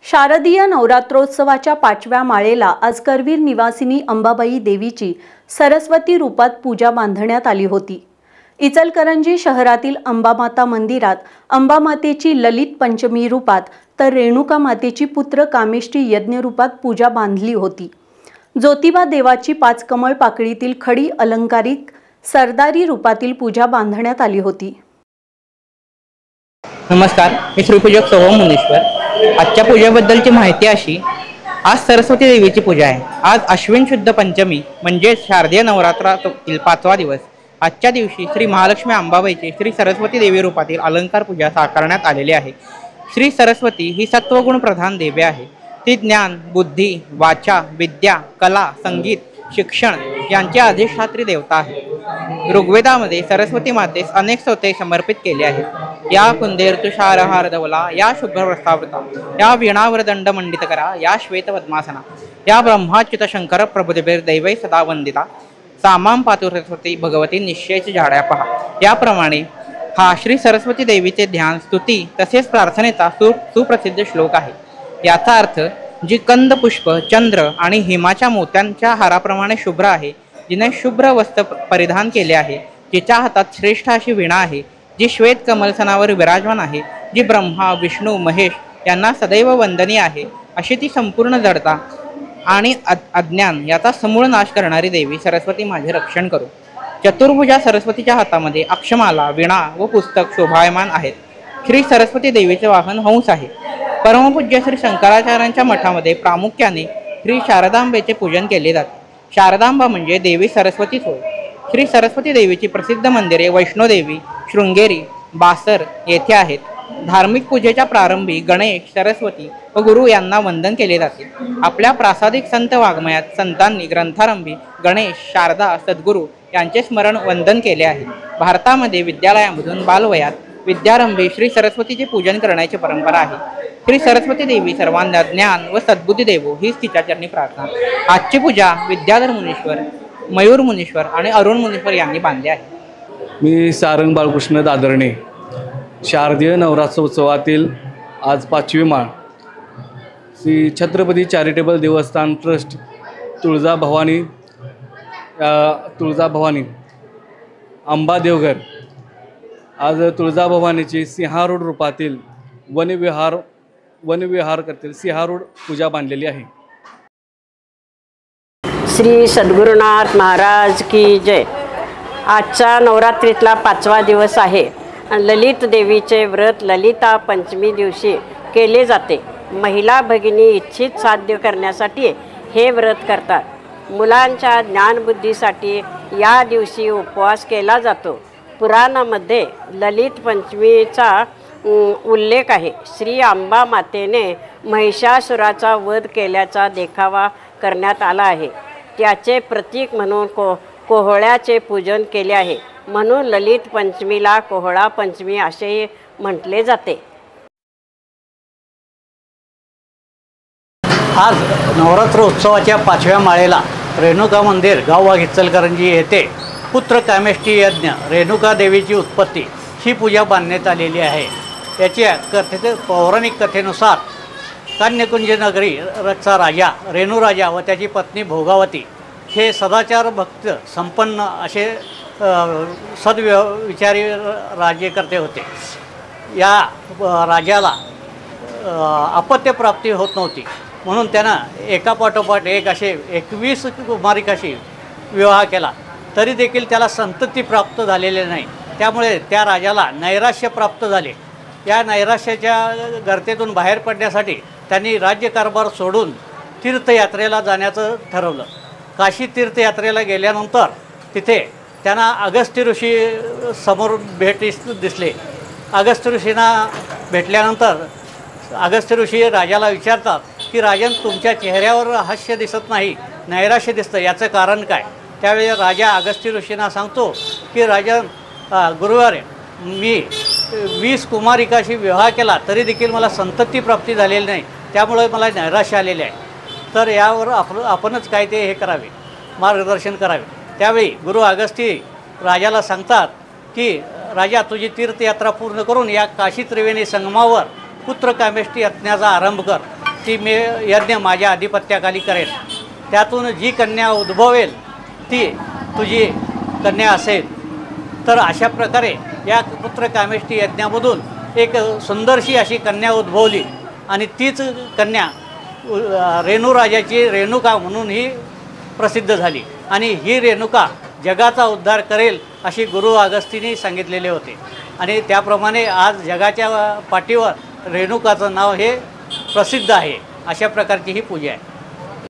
शारदीय नवरात्रोत्सवाच्या 5व्या माळेला आज करवीर निवासिनी अंबाबाई देवीची सरस्वती रूपात पूजा बांधण्यात आली होती। इचलकरंजी शहरातील अंबामाता मंदिरात अंबामातेची ललित पंचमी रूपात तर रेणुका मातेची पुत्र कामेष्टी यज्ञ रूपात पूजा बांधली होती। ज्योतिबा देवाची 5 कमळ पाकळीतील खडी अलंकारिक सरदारी रूपातील पूजा बांधण्यात आली होती। नमस्कार, मी श्रीपूजक सोहम मुनीश्वर। आजच्या पूजेबद्दलची माहिती अशी, आज सरस्वती देवीची पूजा आहे। आज अश्विन शुद्ध पंचमी म्हणजे शारदीय नवरात्रातील 5वा दिवस। आजच्या दिवशी श्री महालक्ष्मी अंबाबाईची श्री सरस्वती देवी रूपातील अलंकार पूजा साकारण्यात आलेली आहे। श्री सरस्वती ही सत्वगुण प्रधान देवी आहे। ती ज्ञान, बुद्धी, वाचा, विद्या, कला, संगीत, शिक्षण यांची अधिष्ठात्री देवता आहे। ऋग्वेदामध्ये सरस्वती मातेस अनेक स्तोत्रे समर्पित केली आहेत। या कुंदेर तुषारहार धवला, या शुभ्रवस्त्रावृता, या वीणावर दंड मंडित करा, या श्वेत पद्मासना, या ब्रह्माच्युत शंकर प्रभुदेवीर दैवै सदा वंदिता, सामाम पातु सरस्वती भगवती निश्चयच झाड्या पहा। याप्रमाणे हा श्री सरस्वती देवीचे ध्यान, स्तुती तसेच प्रार्थनेचा सुप्रसिद्ध श्लोक आहे। याचा अर्थ, जी कंद पुष्प, चंद्र आणि हिमाच्या मोत्यांच्या हाराप्रमाणे शुभ्र आहे, जिने शुभ्र वस्त्र परिधान केले आहे, जिच्या हातात श्रेष्ठ अशी वीणा आहे, जी श्वेत कमलसनावर विराजमान आहे, जी ब्रह्मा, विष्णू, महेश यांना सदैव वंदनीय आहे, अशी ती संपूर्ण जडता आणि अज्ञान याचा समूळ नाश करणारी देवी सरस्वती माझे रक्षण करू। चतुर्भुजा सरस्वतीच्या हातामध्ये अक्षमाला, वीणा व पुस्तक शोभायमान आहेत। श्री सरस्वती देवीचे वाहन हंस आहे। परमपूज्य श्री शंकराचार्यांच्या मठामध्ये प्रामुख्याने श्री शारदांबेचे पूजन केले जाते। शारदांबा म्हणजे देवी सरस्वतीच होय। श्री सरस्वती देवीची प्रसिद्ध मंदिरे वैष्णोदेवी, शृंगेरी, बासर येथे आहेत। धार्मिक पूजेच्या प्रारंभी गणेश, सरस्वती व गुरु यांना वंदन केले जाते। आपल्या प्रासादिक संत वाङ्मयात संतांनी ग्रंथारंभी गणेश, शारदा, सद्गुरू यांचे स्मरण वंदन केले आहे। भारतामध्ये विद्यालयामधून बालवयात विद्यारंभी श्री सरस्वतीचे पूजन करण्याची परंपरा आहे। श्री सरस्वती देवी सर्वांना ज्ञान व सद्बुद्धी देवो हीच तिच्या चरणी प्रार्थना। आजची पूजा विद्याधर मुनीश्वर, मयूर मुनीश्वर आणि अरुण मुनीश्वर यांनी बांधली आहे। मी सारंग बाळकृष्ण दादरणे। शारदीय नवरात्रोत्सवातील आज 5वी माळ श्री छत्रपती चॅरिटेबल देवस्थान ट्रस्ट तुळजाभवानी अंबा देवघर आज तुळजाभवानीची सिंहारूढ रूपातील वनविहार करतील सिंहारूढ पूजा बांधलेली आहे। श्री सद्गुरुनाथ महाराज की जय। आजचा नवरात्रीतला 5वा दिवस आहे। ललित देवीचे व्रत ललिता पंचमी दिवशी केले जाते। महिला भगिनी इच्छित साध्य करण्यासाठी हे व्रत करतात। मुलांच्या ज्ञानबुद्धीसाठी या दिवशी उपवास केला जातो। पुराणामध्ये ललित पंचमीचा उल्लेख आहे। श्री अंबा मातेने महिषासुराचा वध केल्याचा देखावा करण्यात आला आहे। त्याचे प्रतीक म्हणून कोहळ्याचे पूजन केले आहे, म्हणून ललित पंचमीला कोहळा पंचमी असेही म्हटले जाते। आज नवरात्र उत्सवाच्या 5व्या माळेला रेणुका मंदिर गाववाघ इचलकरंजी येथे पुत्र कामेष्टी यज्ञ रेणुका देवीची उत्पत्ती ही पूजा बांधण्यात आलेली आहे। याच्या पौराणिक कथेनुसार कान्यकुंज नगरीचा राजा रेणुराजा व त्याची पत्नी भोगावती हे सदाचार भक्त संपन्न असे सद्विचारी राज्यकर्ते होते। या राजाला अपत्यप्राप्ती होत नव्हती, म्हणून त्यानं एकापाठोपाठ एक असे 21 कुमारिकाशी विवाह केला, तरी देखील त्याला संतती प्राप्त झालेले नाही। त्यामुळे त्या राजाला नैराश्य प्राप्त झाले। या नैराश्याच्या गर्तेतून बाहेर पडण्यासाठी त्यांनी राज्यकारभार सोडून तीर्थयात्रेला जाण्याचं ठरवलं। काशी तीर्थयात्रेला गेल्यानंतर तिथे त्यांना अगस्त्य ऋषी समोर दिसले। अगस्त्य ऋषींना भेटल्यानंतर अगस्त्य ऋषी राजाला विचारतात की राजन, तुमच्या चेहऱ्यावर हास्य दिसत नाही, नैराश्य दिसतं, याचं कारण काय? त्यावेळी राजा अगस्त्य ऋषींना सांगतो की राजन, गुरुवारे मी 20 कुमारिकाशी विवाह केला, तरी देखील मला संतती प्राप्ती झालेली नाही, त्यामुळे मला नैराश्य आलेले आहे। तर यावर आपणच काय ते हे करावे, मार्गदर्शन करावे। त्यावेळी गुरु अगस्त्य राजाला सांगतात की राजा, तुझी तीर्थयात्रा पूर्ण करून या काशी त्रिवेणी संगमावर पुत्र कामेष्टी यज्ञाचा आरंभ कर। ती मी यज्ञ माझ्या अधिपत्याखाली करेल, त्यातून जी कन्या उद्भवेल ती तुझी कन्या असेल. तर अशा प्रकारे या पुत्रकामेष्टी यज्ञामधून एक सुंदरशी अशी कन्या उद्भवली आणि तीच कन्या रेणुराजाची रेणुका म्हणून ही प्रसिद्ध झाली आणि ही रेणुका जगाचा उद्धार करेल अशी गुरु अगस्तींनी सांगितलेले होते. आणि त्याप्रमाणे आज जगाच्या पाठीवर रेणुकाचं नाव हे प्रसिद्ध आहे. अशा प्रकारची ही पूजा आहे.